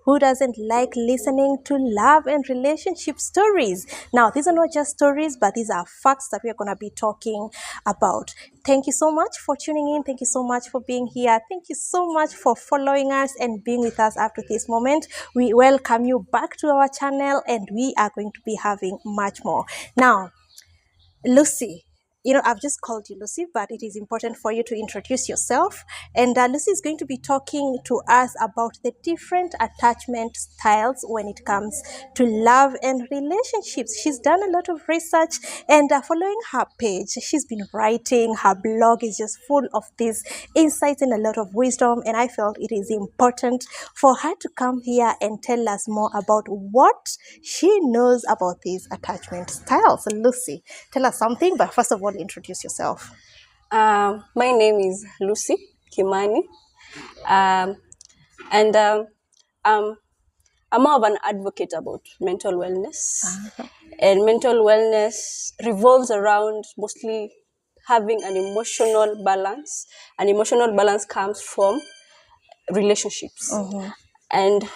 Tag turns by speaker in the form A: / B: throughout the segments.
A: who doesn't like listening to love and relationship stories? Now, these are not just stories, but these are facts that we are going to be talking about. Thank you so much for tuning in. Thank you so much for being here. Thank you so much for following us and being with us up to this moment. We welcome you back to our channel, and we are going to be having much more. Now, Lucy, I've just called you Lucy, but it is important for you to introduce yourself. And Lucy is going to be talking to us about the different attachment styles when it comes to love and relationships. She's done a lot of research, and following her page, she's been writing. Her blog is just full of these insights and a lot of wisdom. And I felt it is important for her to come here and tell us more about what she knows about these attachment styles. Lucy, tell us something, but first of all, introduce yourself.
B: My name is Lucy Kimani, and I'm more of an advocate about mental wellness. And mental wellness revolves around mostly having an emotional balance. And emotional balance comes from relationships. And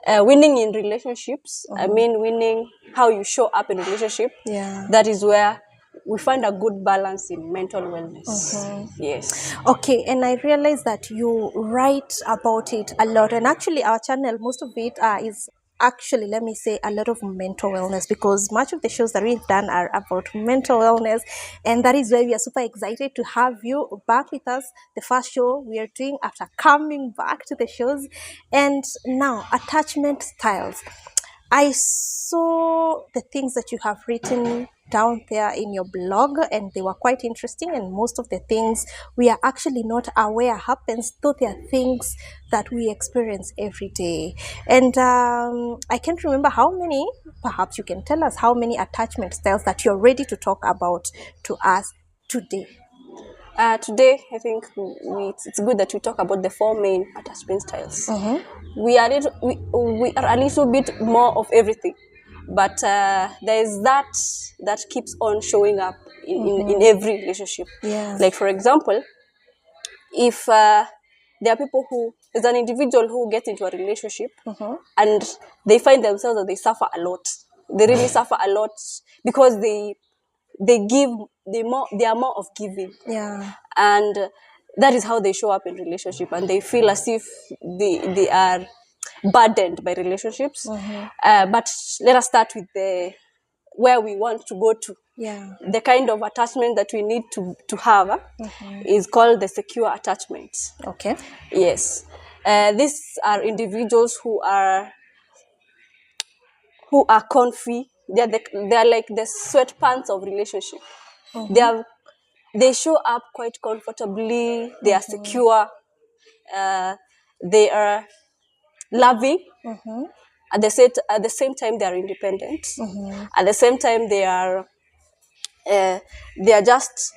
B: winning in relationships, I mean winning how you show up in a relationship.
A: Yeah.
B: That is where we find a good balance in mental wellness. Yes.
A: Okay, and I realize that you write about it a lot, and actually our channel, most of it is actually, let me say, a lot of mental wellness, because much of the shows that we've done are about mental wellness, and that is why we are super excited to have you back with us. The first show we are doing after coming back to the shows. And now, attachment styles. I saw the things that you have written down there in your blog, and they were quite interesting, and most of the things we are actually not aware happens, though they are things that we experience every day. And I can't remember how many. Perhaps you can tell us how many attachment styles that you're ready to talk about to us today.
B: Today, I think it's good that we talk about the four main attachment styles. We are a little bit more of everything, but there is that keeps on showing up in every relationship.
A: Yeah.
B: Like, for example, if there are people who, there's an individual who gets into a relationship and they find themselves that they suffer a lot. They really suffer a lot because they are more of giving.
A: Yeah.
B: And that is how they show up in relationship, and they feel as if they are burdened by relationships. But let us start with where we want to go to.
A: Yeah.
B: The kind of attachment that we need to have is called the secure attachment.
A: Okay.
B: Yes. These are individuals who are comfy. They are like the sweatpants of relationship. They show up quite comfortably. They are secure. They are loving. At the same time, they are independent. At the same time, they are just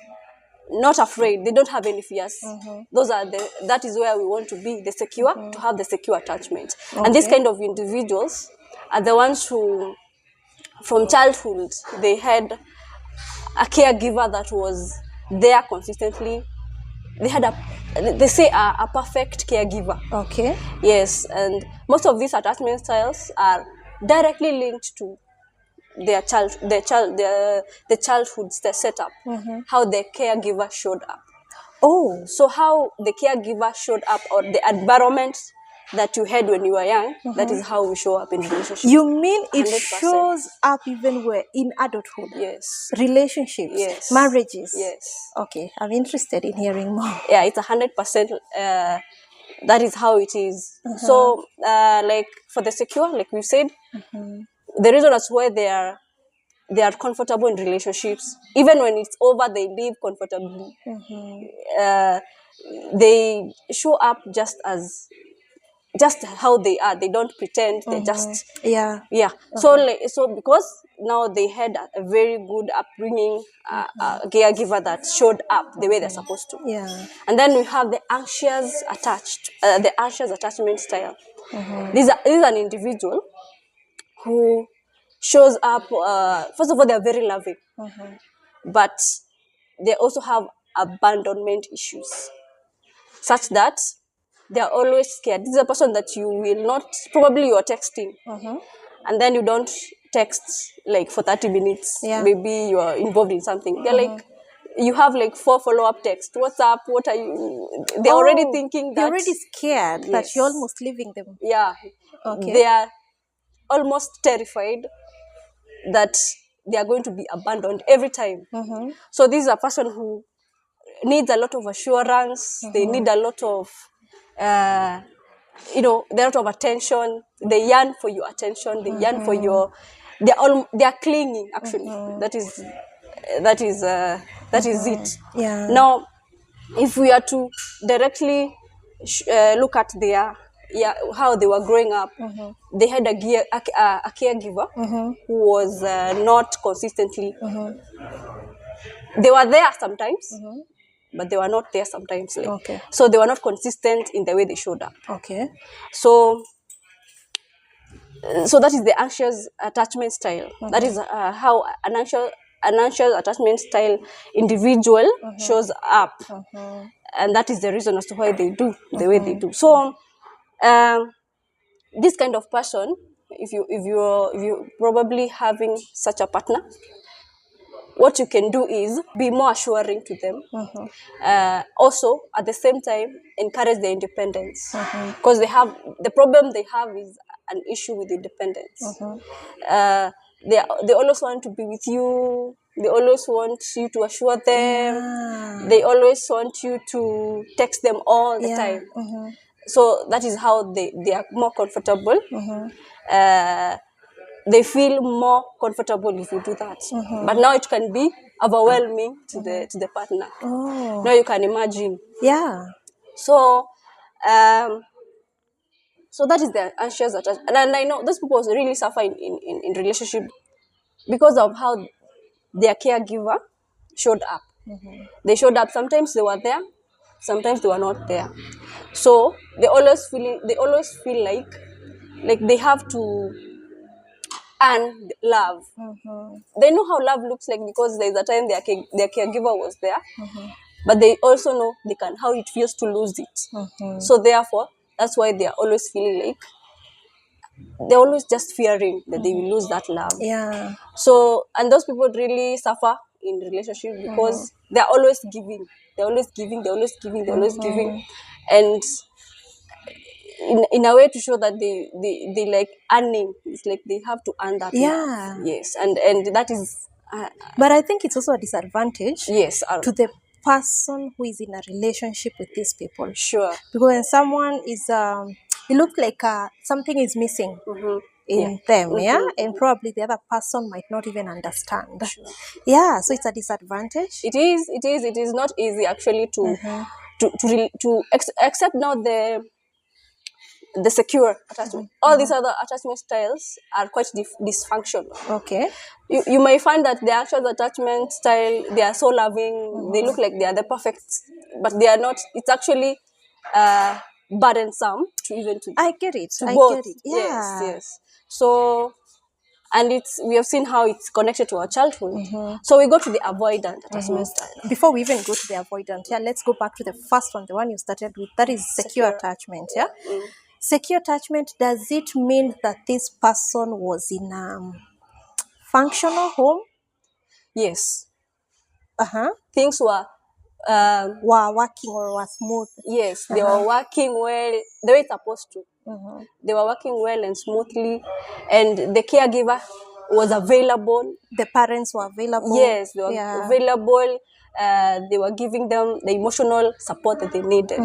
B: not afraid. They don't have any fears. That is where we want to be, the secure, to have the secure attachment. And these kind of individuals are the ones who, from childhood, they had a caregiver that was there consistently. They say a perfect caregiver.
A: Okay.
B: Yes, and most of these attachment styles are directly linked to the childhood setup, how the caregiver showed up.
A: Oh.
B: So how the caregiver showed up, or the environment that you had when you were young, that is how we show up in relationships.
A: You mean it
B: 100%.
A: shows up even where in adulthood?
B: Yes.
A: Relationships,
B: Yes.
A: marriages.
B: Yes.
A: Okay, I'm interested in hearing more.
B: Yeah, it's 100%. That is how it is. So, like for the secure, like we said, the reason as why they are comfortable in relationships, even when it's over, they live comfortably. They show up just how they are. They don't pretend. They just
A: Yeah.
B: So because now they had a very good upbringing, a caregiver that showed up the way they're supposed to.
A: Yeah.
B: And then we have the anxious attachment style. This is an individual who shows up. First of all, they're very loving, but they also have abandonment issues, such that they are always scared. This is a person that you will not, probably you are texting, and then you don't text like for 30 minutes.
A: Yeah.
B: Maybe you are involved in something. They're like, you have like 4 follow-up texts. What's up? What are you? They're already thinking that.
A: They're already scared that
B: Yes.
A: you're almost leaving them.
B: Yeah.
A: Okay.
B: They are almost terrified that they are going to be abandoned every time. So this is a person who needs a lot of assurance. They need a lot of, a lot of attention. They yearn for your attention. They yearn for your. They are clinging. Actually, that is it.
A: Yeah.
B: Now, if we are to directly look at how they were growing up, they had a caregiver who was not consistently. They were there sometimes, but they were not there sometimes.
A: Okay.
B: So they were not consistent in the way they showed up.
A: Okay.
B: So that is the anxious attachment style. That is how an anxious attachment style individual shows up, and that is the reason as to why they do the way they do. So this kind of person, if you're probably having such a partner, what you can do is be more assuring to them. Also, at the same time, encourage their independence, because the problem they have is an issue with independence. They always want to be with you. They always want you to assure them.
A: Yeah.
B: They always want you to text them all the time. So that is how they are more comfortable. They feel more comfortable if you do that. But now it can be overwhelming to the partner.
A: Oh.
B: Now you can imagine.
A: Yeah.
B: So that is the anxious attachment. And I know those people really suffer in relationship because of how their caregiver showed up. They showed up. Sometimes they were there, sometimes they were not there. So they always feel like they have to earn love. They know how love looks like because there's a time their caregiver was there, but they also know how it feels to lose it. So therefore, that's why they are always feeling like they're always just fearing that they will lose that love.
A: Yeah.
B: So, and those people really suffer in relationship because they're always giving. They're always giving. They're always giving. They're always giving, and in a way to show that they like earning. It's like they have to earn that.
A: Yeah.
B: Love. Yes, and that is.
A: But I think it's also a disadvantage.
B: Yes.
A: To the person who is in a relationship with these people.
B: Sure.
A: Because when someone is, it looks like something is missing in them, and probably the other person might not even understand.
B: Sure.
A: Yeah, so it's a disadvantage.
B: It is not easy actually to accept now the secure attachment. All these other attachment styles are quite dysfunctional.
A: Okay.
B: You may find that the actual attachment style, they are so loving, they look like they are the perfect, but they are not. It's actually burdensome
A: I get it.
B: to
A: I
B: both.
A: get it. Yeah.
B: Yes. So, and we have seen how it's connected to our childhood. So we go to the avoidant attachment style.
A: Before we even go to the avoidant, let's go back to the first one, the one you started with. That is secure attachment. Secure attachment, does it mean that this person was in a functional home?
B: Yes.
A: Things
B: were
A: working or were smooth?
B: Yes, they were working well the way it's supposed to. They were working well and smoothly, and the caregiver was available.
A: The parents were available.
B: Yes, they were available. They were giving them the emotional support that they needed.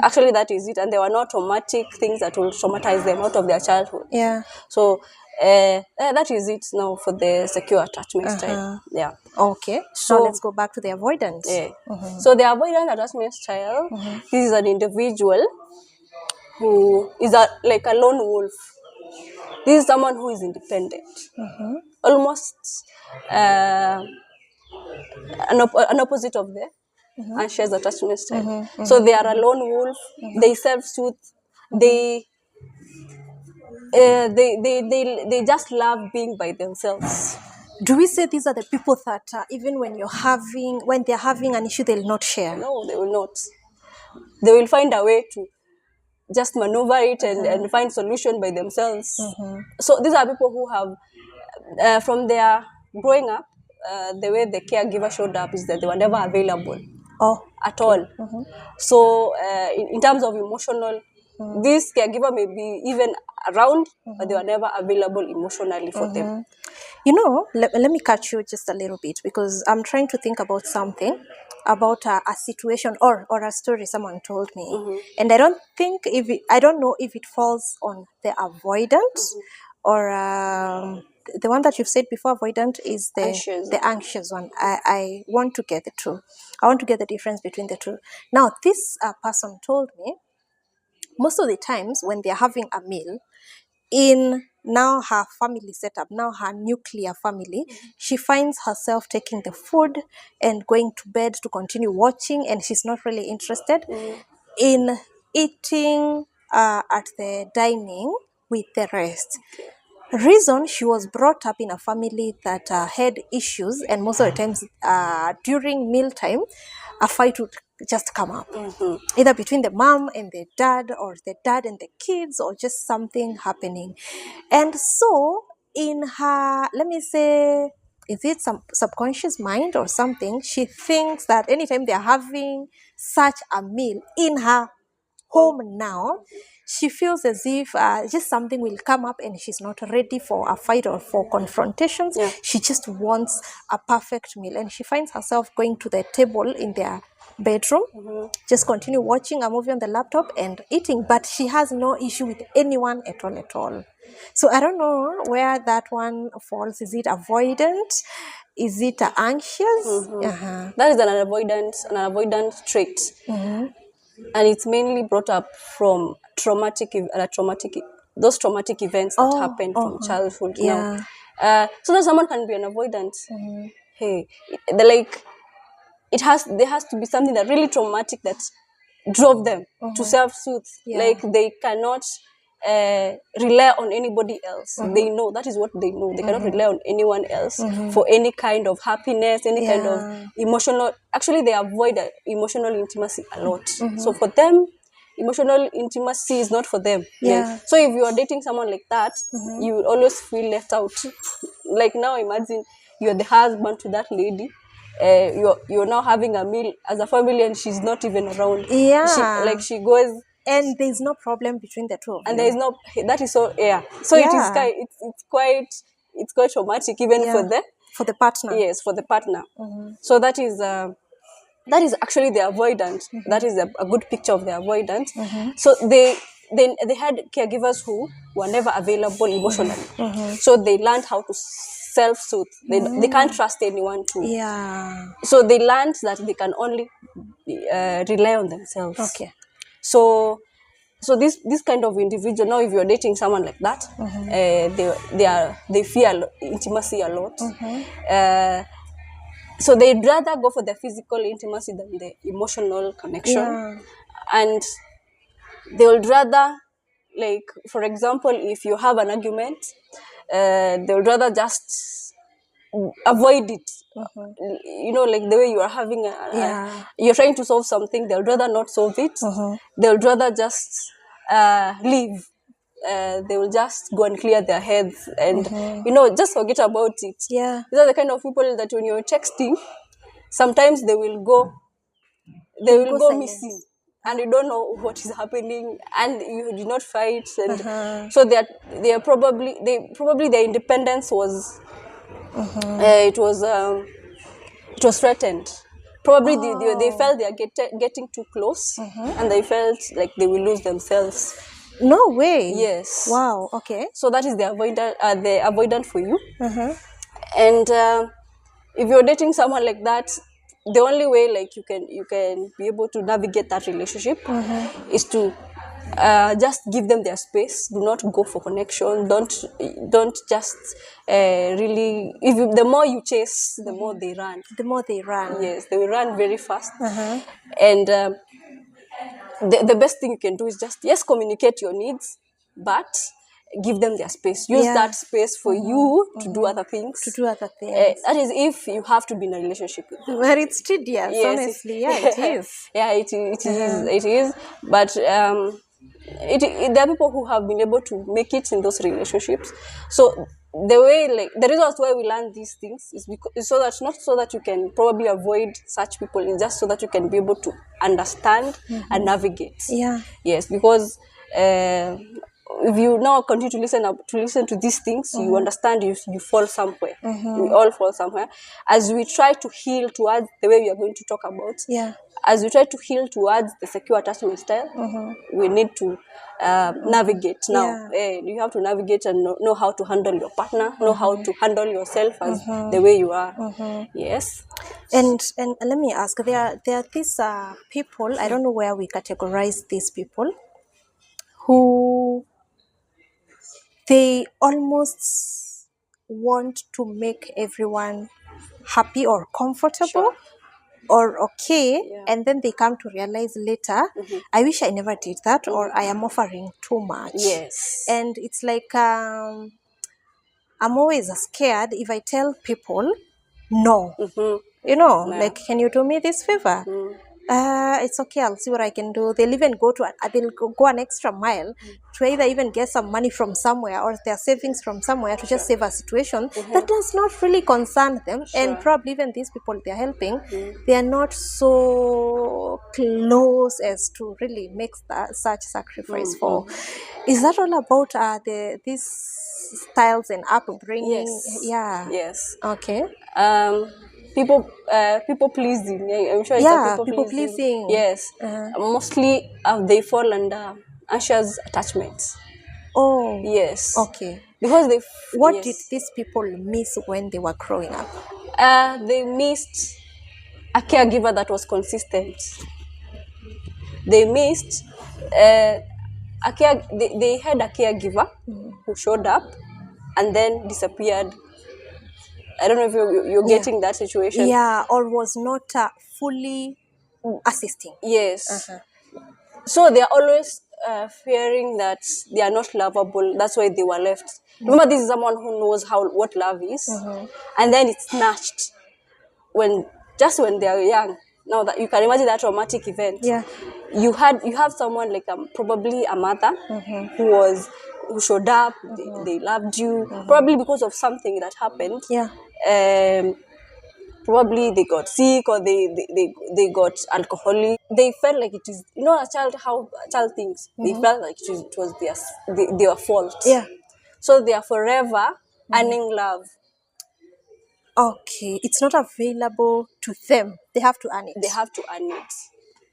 B: Actually, that is it. And there were no traumatic things that will traumatize them out of their childhood.
A: Yeah.
B: So that is it now for the secure attachment style. Yeah.
A: Okay. So let's go back to the avoidance.
B: Yeah. So the avoidant attachment style, this is an individual who is like a lone wolf. This is someone who is independent. Almost an opposite of the anxious attachment style. So they are a lone wolf. They self-soothe. They just love being by themselves.
A: Do we say these are the people that even when they're having an issue, they'll not share?
B: No, they will not. They will find a way to just maneuver it and find solution by themselves. So these are people who have, from their growing up, the way the caregiver showed up is that they were never available
A: Oh,
B: at all. So in terms of emotional, this caregiver may be even around, but they were never available emotionally for them.
A: you know, let me cut you just a little bit because I'm trying to think about something about a situation or a story someone told me, and I don't think if I don't know if it falls on the avoidant or the one that you've said before. Avoidant is
B: Anxious.
A: the anxious one. I want to get the two. I want to get the difference between the two. Now, this person told me most of the times when they're having a meal in now her family setup, now her nuclear family, she finds herself taking the food and going to bed to continue watching, and she's not really interested in eating at the dining with the rest. Reason, she was brought up in a family that had issues, and most of the times during mealtime, a fight would just come up, either between the mom and the dad, or the dad and the kids, or just something happening. And so, in her, let me say, is it some subconscious mind or something? She thinks that anytime they're having such a meal in her home now, she feels as if just something will come up and she's not ready for a fight or for confrontations.
B: Yeah.
A: She just wants a perfect meal, and she finds herself going to the table in their bedroom, just continue watching a movie on the laptop and eating, but she has no issue with anyone at all. So I don't know where that one falls. Is it avoidant? Is it anxious?
B: That is an avoidant trait, and it's mainly brought up from those traumatic events that happened from childhood.
A: Yeah.
B: Now, so that someone can be an avoidant. Hey, there has to be something that really traumatic that drove them to self-soothe.
A: Yeah.
B: Like they cannot rely on anybody else. They know that is what they know. They cannot rely on anyone else for any kind of happiness, any kind of emotional. Actually, they avoid emotional intimacy a lot. So for them, emotional intimacy is not for them.
A: Yeah.
B: Like, so if you are dating someone like that, you will always feel left out. Like now, imagine you're the husband to that lady. You're now having a meal as a family and she's not even around.
A: Yeah.
B: She goes,
A: and there's no problem between the two of
B: and
A: you.
B: there is no, that is so, yeah. So it is it's quite traumatic even
A: for the partner.
B: yes, for the partner. So that is actually the avoidant. That is a good picture of the avoidant. So they had caregivers who were never available emotionally. So they learned how to self-soothe. They can't trust anyone to.
A: Yeah.
B: So they learned that they can only rely on themselves.
A: Okay.
B: So this kind of individual, now if you're dating someone like that, they fear intimacy a lot. So they'd rather go for the physical intimacy than the emotional connection.
A: Yeah.
B: And they would rather, like, for example, if you have an argument, they would rather just avoid it. You know, like the way you are having you're trying to solve something, they would rather not solve it. They would rather just leave. They will just go and clear their heads and just forget about it.
A: Yeah.
B: These are the kind of people that when you're texting, sometimes they will go
A: silent.
B: missing, and you don't know what is happening, and you did not fight, and so they probably their independence was it was threatened. Probably they felt they are getting too close, and they felt like they will lose themselves.
A: No way.
B: Yes.
A: Wow. Okay.
B: So that is the avoidant for you. And if you're dating someone like that, the only way like you can be able to navigate that relationship is to just give them their space. Do not go for connection. Don't just really. The more you chase, the more they run.
A: The more they run.
B: Yes, they will run very fast. And the best thing you can do is just communicate your needs, but give them their space. Use that space for you to do other things. That is if you have to be in a relationship with them.
A: But it's tedious, honestly. Yeah, it is.
B: Yeah, it is. But there are people who have been able to make it in those relationships. So the way, like, the reasons why we learn these things is because is so that, not so that you can probably avoid such people, it's just so that you can be able to understand and navigate.
A: Yeah.
B: Yes, because if you now continue to listen to these things, you understand, you fall somewhere. We all fall somewhere. As we try to heal towards the way we are going to talk about,
A: Yeah.
B: as we try to heal towards the secure attachment style, we need to navigate now. You have to navigate and know how to handle your partner, know how to handle yourself as the way you are. Yes.
A: And let me ask, there are these people, I don't know where we categorize these people, who they almost want to make everyone happy or comfortable.
B: Sure.
A: Or okay,
B: Yeah.
A: and then they come to realize later, I wish I never did that, or I am offering too much.
B: Yes.
A: And it's like I'm always scared if I tell people no. Like, can you do me this favor? It's okay, I'll see what I can do. They'll even go an extra mile to either even get some money from somewhere or their savings from somewhere to just save a situation that does not really concern them. And probably even these people they're helping, they are not so close as to really make such sacrifice for. Is that all about these styles and upbringing?
B: Yes.
A: Yeah.
B: Yes.
A: Okay.
B: People pleasing. I'm sure it's
A: Yeah,
B: a
A: people pleasing.
B: Yes. Mostly they fall under anxious attachments.
A: Oh.
B: Yes.
A: Okay.
B: Because
A: What did these people miss when they were growing up?
B: They missed a caregiver that was consistent. They missed they had a caregiver who showed up and then disappeared. I don't know if you're getting that situation.
A: Yeah, or was not fully assisting.
B: Yes. So they are always fearing that they are not lovable. That's why they were left. Remember, this is someone who knows what love is, and then it's snatched when they are young. Now that you can imagine that traumatic event.
A: Yeah.
B: You have someone like probably a mother who showed up. They loved you probably because of something that happened.
A: Yeah.
B: Probably they got sick or they got alcoholic. They felt like it is, how a child thinks. They felt like it was their fault.
A: Yeah.
B: So they are forever earning love.
A: Okay, it's not available to them. They have to earn it.
B: They have to earn it.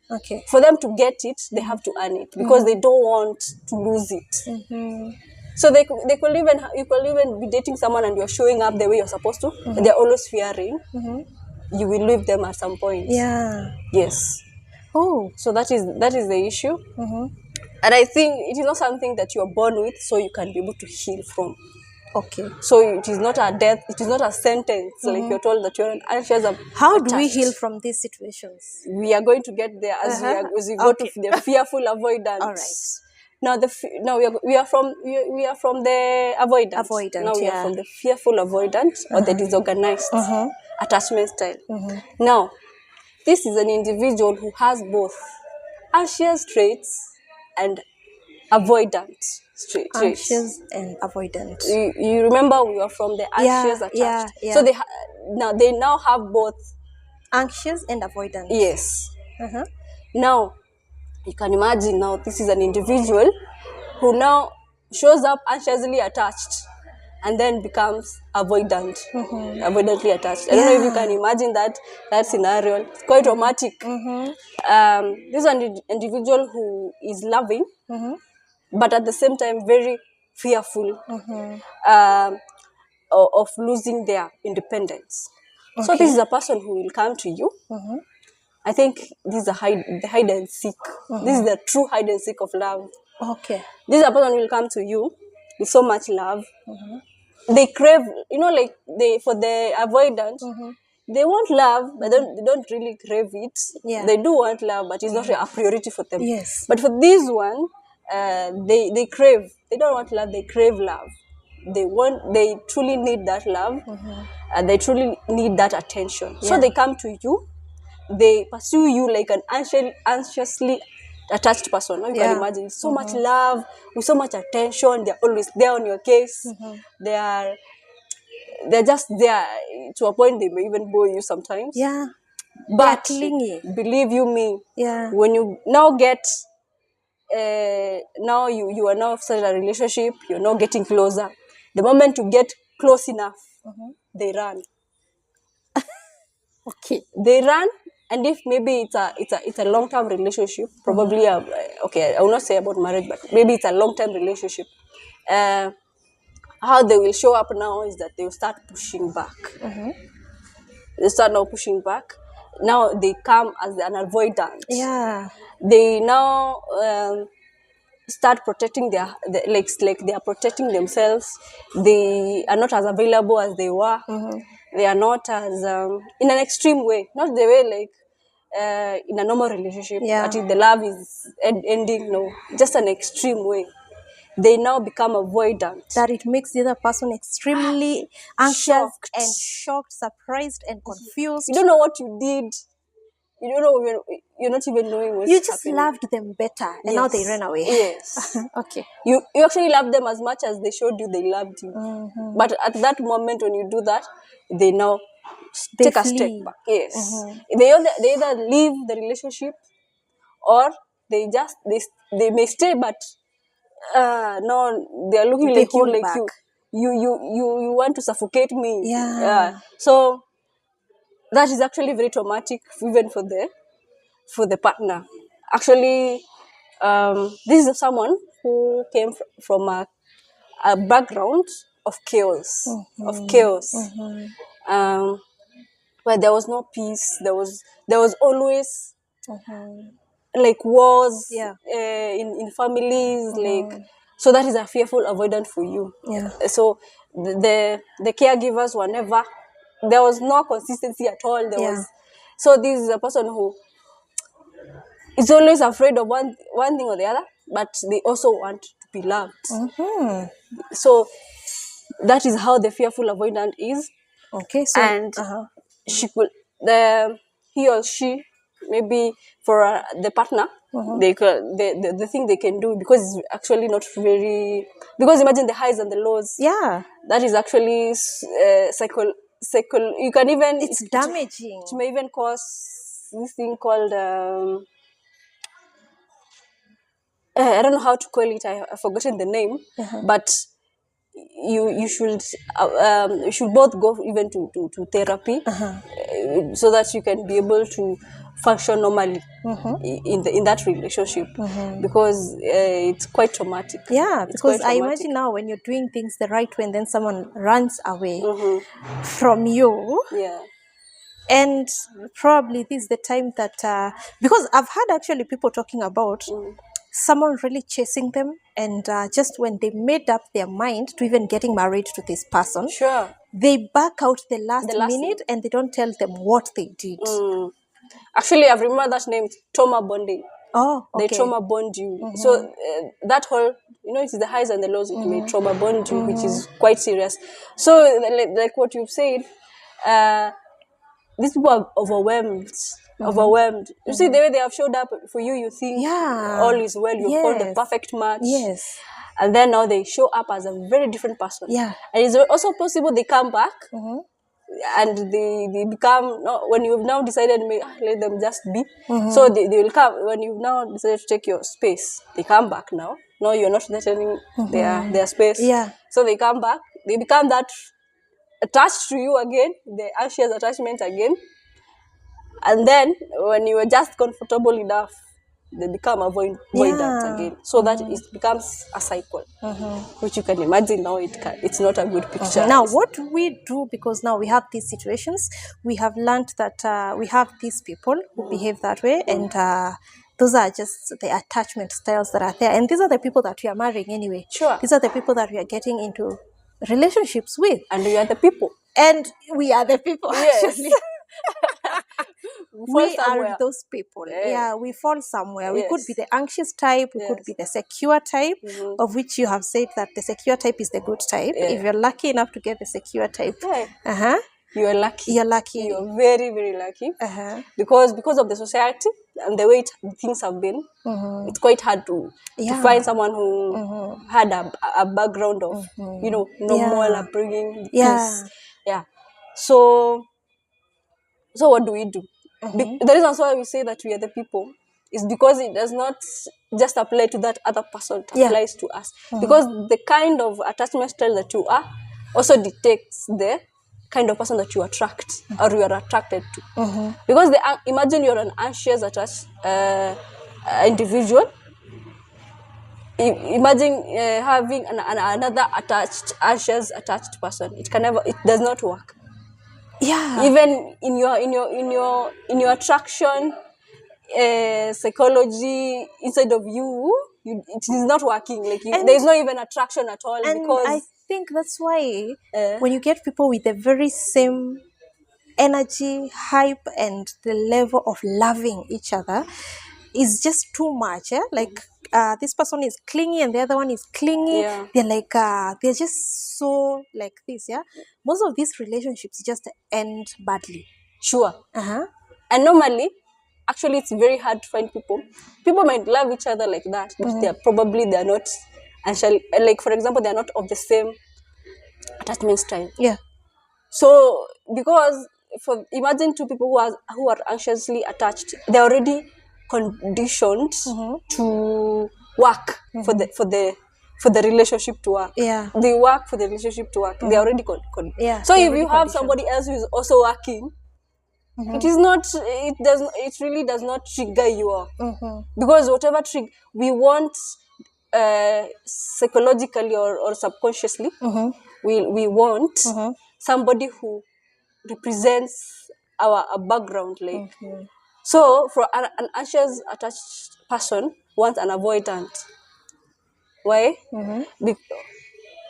A: Okay.
B: For them to get it, they have to earn it because they don't want to lose it. So you could even be dating someone and you're showing up the way you're supposed to, but they're always fearing you will leave them at some point.
A: Yeah.
B: Yes.
A: Oh.
B: So that is the issue. And I think it is not something that you're born with, so you can be able to heal from.
A: Okay.
B: So it is not a death, it is not a sentence, like you're told that you're an anxious.
A: How do we heal from these situations?
B: We are going to get there as we go to the fearful avoidance.
A: All right.
B: Now we are from the avoidance. Now we are from the fearful avoidance or the disorganized attachment style. Now, this is an individual who has both anxious traits and avoidant traits.
A: Anxious and avoidant.
B: You remember we were from the anxious attached.
A: Yeah.
B: So they now have both
A: anxious and avoidant.
B: Yes. Now you can imagine, now this is an individual who now shows up anxiously attached and then becomes avoidantly attached. I don't know if you can imagine that scenario. It's quite traumatic. This is an individual who is loving, but at the same time very fearful of losing their independence. So this is a person who will come to you. I think this is the hide and seek. This is the true hide and seek of love.
A: Okay.
B: This is a person who will come to you with so much love. They crave, for the avoidant, they want love, but they don't really crave it.
A: Yeah.
B: They do want love, but it's not a priority for them.
A: Yes.
B: But for this one, they crave. They don't want love. They crave love. They truly need that love, and they truly need that attention. So they come to you. They pursue you like an anxiously attached person. Now you
A: Yeah.
B: can imagine so much love with so much attention. They're always there on your case. They're just there to a point they may even bore you sometimes.
A: Yeah.
B: But
A: clingy.
B: believe you me,
A: Yeah.
B: when you now get now you are now started a relationship, you're now getting closer. The moment you get close enough, they run.
A: Okay.
B: They run, and if maybe it's a long-term relationship, probably okay, I will not say about marriage, but maybe it's a long-term relationship. How they will show up now is that they will start pushing back. They start now pushing back. Now they come as an avoidant.
A: Yeah.
B: They now start protecting like they are protecting themselves. They are not as available as they were. They are not as in an extreme way, not the way like in a normal relationship.
A: Yeah.
B: That if the love is ending, no, just an extreme way. They now become avoidant.
A: That it makes the other person extremely anxious
B: Shocked.
A: and shocked, surprised, and confused.
B: You don't know what you did. You don't know. You're not even knowing what's
A: You just
B: happening.
A: loved them better, and now they
B: Yes.
A: ran away.
B: Yes.
A: Okay.
B: You actually love them as much as they showed you they loved you. But at that moment when you do that, they now
A: They
B: take a step
A: flee.
B: back. Yes. They either leave the relationship, or they may stay, but no, they are looking
A: They
B: like you,
A: hold
B: like
A: back.
B: you want to suffocate me.
A: Yeah.
B: So that is actually very traumatic, even for the partner. Actually, this is someone who came from a background of chaos, um, where there was no peace. There was always like wars
A: Yeah.
B: in families, like, so that is a fearful avoidant for you.
A: Yeah.
B: So the caregivers were never, there was no consistency at all. So this is a person who is always afraid of one thing or the other, but they also want to be loved. So that is how the fearful avoidant is.
A: Okay. So.
B: And she could he or she, maybe for the partner, they could the thing they can do, because it's actually not very, because imagine the highs and the lows.
A: Yeah.
B: That is actually you can even,
A: It's damaging.
B: it may even cause this thing called I don't know how to call it. I've forgotten the name, but you should both go even to therapy, so that you can be able to function normally in that relationship, because it's quite traumatic.
A: Yeah,
B: It's
A: because
B: quite
A: I
B: traumatic.
A: imagine now when you're doing things the right way and then someone runs away from you,
B: Yeah.
A: and probably this is the time that because I've heard actually people talking about someone really chasing them, and just when they made up their mind to even getting married to this person,
B: Sure.
A: they back out the last
B: The last
A: minute and they don't tell them what they did.
B: Actually, I remember that name, trauma bonding.
A: Oh,
B: They
A: okay.
B: trauma bond you. So that whole, it's the highs and the lows. It may trauma bond you, which is quite serious. So like what you've said, these people are overwhelmed. Overwhelmed. You see the way they have showed up for you. You think all is well. You've found the
A: Yes.
B: perfect match.
A: Yes.
B: And then now they show up as a very different person.
A: Yeah.
B: And it's also possible they come back. And they become, no, when you've now decided, let them just be. So they will come when you've now decided to take your space. They come back now. No, you're not threatening their space.
A: Yeah.
B: So they come back. They become that attached to you again, the anxious attachment again. And then when you are just comfortable enough, they become avoidant again. So that it becomes a cycle, which you can imagine now. It's not a good picture.
A: Now, what we do, because now we have these situations, we have learned that we have these people who behave that way, and those are just the attachment styles that are there. And these are the people that we are marrying anyway.
B: Sure.
A: These are the people that we are getting into relationships with.
B: And we are the people.
A: And we are the people,
B: Yes.
A: actually. We are those people. Yeah, we fall somewhere. We could be the anxious type. We could be the secure type, of which you have said that the secure type is the good type. If you're lucky enough to get the secure type,
B: you are lucky.
A: You're lucky.
B: You're very, very lucky.
A: Uh-huh.
B: Because of the society, and the way things have been, it's quite hard to find someone who had a background of, normal upbringing, peace. Yeah. So what do we do? The reason why we say that we are the people is because it does not just apply to that other person, it applies to us. Because the kind of attachment style that you are also dictates the kind of person that you attract or you are attracted to. Because imagine you're an anxious attached individual. Imagine having another anxious attached person. It does not work.
A: Yeah.
B: Even in your attraction psychology inside of you, it is not working. Like there is not even attraction at all.
A: And
B: because
A: I think that's why when you get people with the very same energy, hype, and the level of loving each other is just too much. Like this person is clingy and the other one is clingy.
B: Yeah.
A: They're like they're just so like this. Yeah, most of these relationships just end badly.
B: Sure.
A: Uh-huh.
B: And normally, actually, it's very hard to find people. People might love each other like that, but they're not, actually, like for example, they're not of the same attachment style.
A: Yeah.
B: So because imagine two people who are anxiously attached, they're already conditioned to work for the relationship to work.
A: Yeah.
B: They work for the relationship to work. They're already
A: Yeah,
B: so
A: they're
B: if
A: already
B: you have
A: conditioned.
B: somebody else who is also working, it really does not trigger you because whatever we want psychologically or subconsciously, we want somebody who represents our background, like so for an anxious attached person wants an avoidant. Why?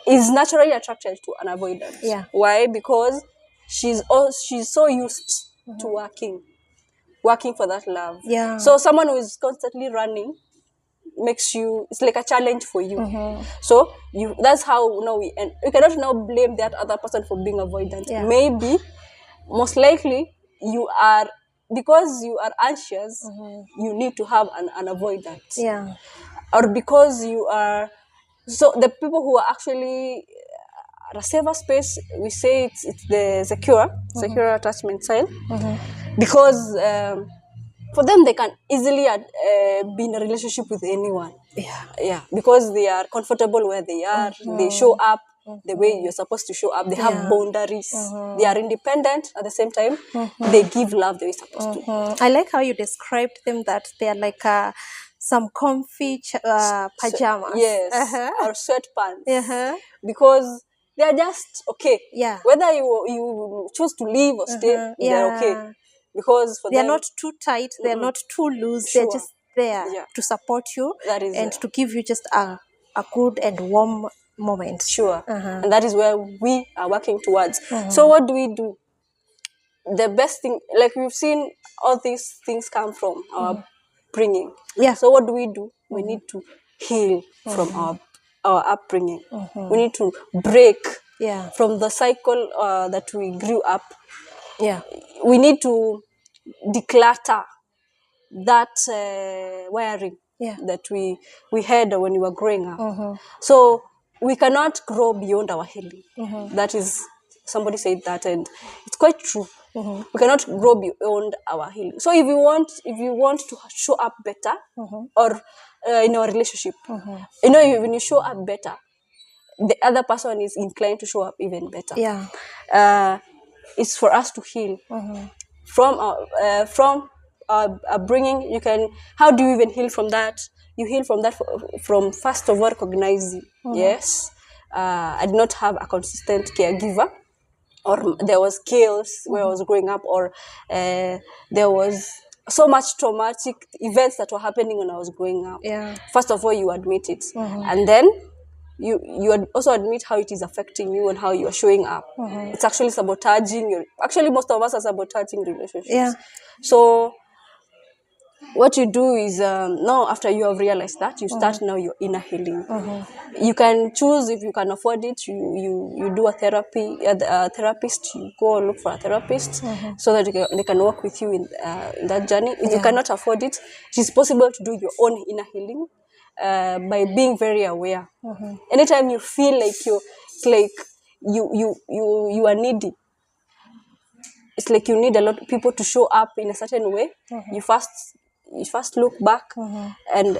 B: Is naturally attracted to an avoidant.
A: Yeah.
B: Why? Because she's so used to working for that love.
A: Yeah.
B: So someone who is constantly running it's like a challenge for you. So that's how we end. You cannot now blame that other person for being avoidant.
A: Yeah.
B: Maybe, most likely, because you are anxious, you need to have an avoidant.
A: Yeah.
B: Or because you are, so the people who are actually at a safer space, we say it's the secure attachment style, because for them they can easily be in a relationship with anyone. Yeah, because they are comfortable where they are. They show up the way you're supposed to show up. They have boundaries. They are independent at the same time. They give love the way you're supposed to.
A: I like how you described them, that they are like some comfy pajamas.
B: Yes, or sweatpants. Because they are just okay.
A: Yeah.
B: Whether you choose to leave or stay, they're okay. Because for
A: they are
B: them,
A: not too tight, they are not too loose.
B: Sure.
A: They're just there to support you and to give you just a good and warm moment.
B: Sure. And that is where we are working towards. So what do we do? The best thing, like we've seen, all these things come from our upbringing.
A: Yeah.
B: So what do? We need to heal from our upbringing. We need to break from the cycle that we grew up.
A: Yeah.
B: We need to declutter that wiring that we had when we were growing up. So we cannot grow beyond our healing. That is, somebody said that, and it's quite true. We cannot grow beyond our healing. So if you want to show up better, or in our relationship, when you show up better, the other person is inclined to show up even better.
A: Yeah.
B: It's for us to heal from our upbringing. How do you even heal from that? You heal from that from first of all recognizing, yes, I did not have a consistent caregiver, or there was chaos where I was growing up, or there was so much traumatic events that were happening when I was growing up. First of all, you admit it, and then you also admit how it is affecting you and how you are showing up. It's actually sabotaging. Actually, most of us are sabotaging relationships. So what you do is now after you have realized that, you start now your inner healing. You can choose, if you can afford it, you do a therapist. You go look for a therapist so that they can work with you in that journey. If you
A: Yeah.
B: cannot afford it, it is possible to do your own inner healing by being very aware. Anytime you feel like it's like you are needy, it's like you need a lot of people to show up in a certain way. You first look back and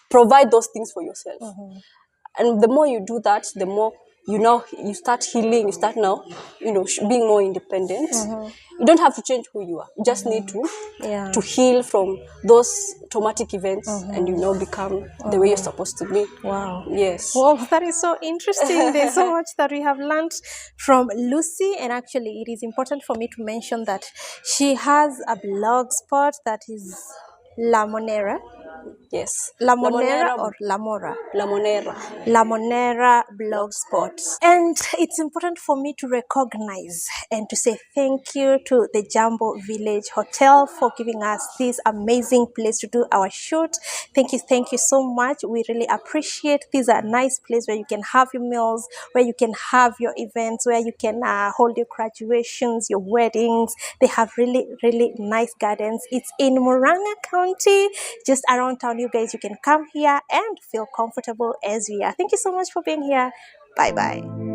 B: provide those things for yourself. And the more you do that, the more you start healing. You start now, being more independent. You don't have to change who you are. You just need
A: Yeah.
B: to heal from those traumatic events, and become the way you're supposed to be.
A: Wow.
B: Yes.
A: Wow, that is so interesting. There's so much that we have learned from Lucy. And actually, it is important for me to mention that she has a blog spot that is La Monera.
B: Yes.
A: La Monera or La Mora?
B: La Monera.
A: La Monera Blogspot. And it's important for me to recognize and to say thank you to the Jambo Village Hotel for giving us this amazing place to do our shoot. Thank you so much. We really appreciate. These are a nice place where you can have your meals, where you can have your events, where you can hold your graduations, your weddings. They have really, really nice gardens. It's in Murang'a County, just around town. You guys, you can come here and feel comfortable as we are. Thank you so much for being here. Bye bye.